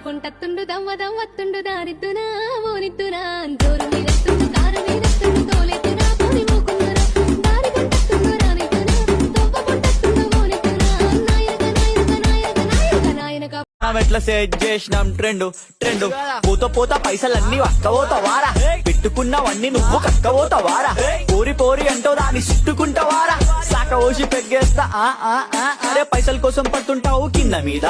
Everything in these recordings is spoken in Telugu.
కొంటత్తుండు దవ్వ దవ్వత్తుండు దారిద్దునా ఓనిద్దునా జోరు మీదత్తుండు దారు మీదత్తుండు తోలెత్తునా పోని మూకుందునా దారి కొంటత్తుండు రానిద్దునా దవ్వ కొంటత్తుండు ఓనిద్దునా నాయనక నాయనక నాయనక నాయనక నాయనక ఎట్లా సెట్ చేసినాం ట్రెండ్ పోత పోత పైసలన్నీ వక్కవోతావారా పెట్టుకున్నవన్నీ నువ్వు కక్కవోతావారా పోరి పోరి అంటో దాన్ని చుట్టుకుంటావారా సాక ఓసి పెగ్గేస్తా అరే పైసల కోసం పడుతుంటావు కింద మీద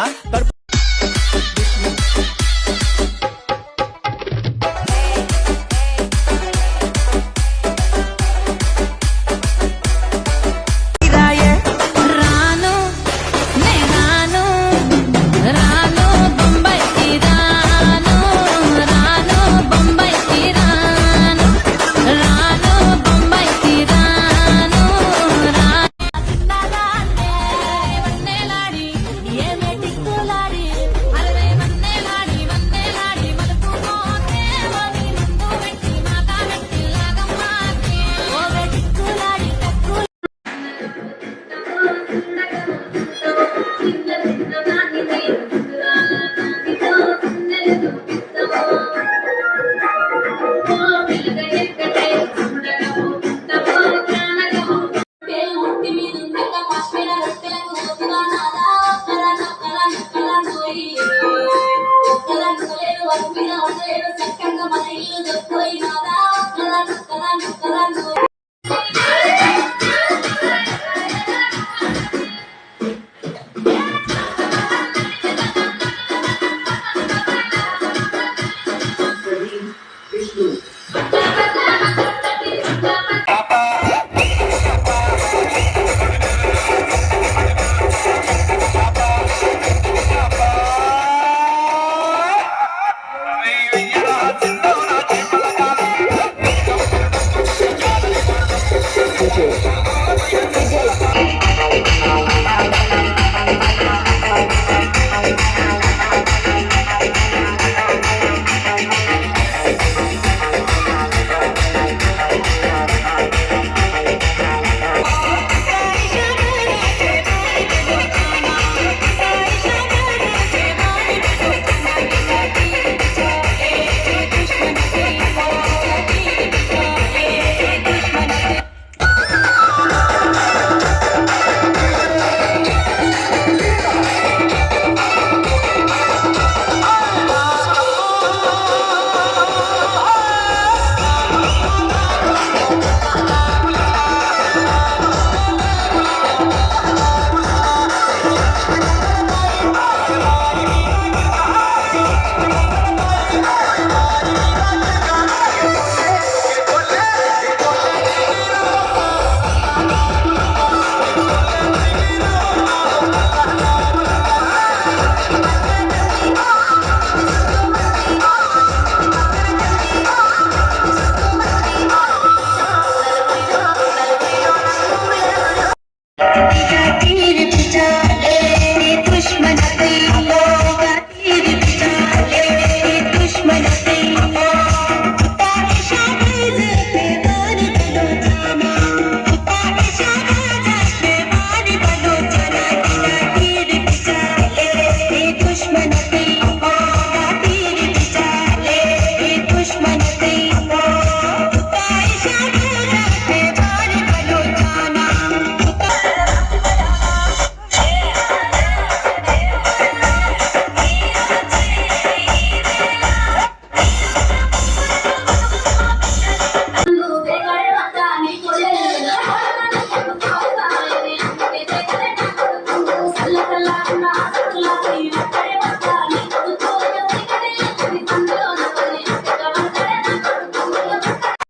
చక్కగా మన ఇల్లు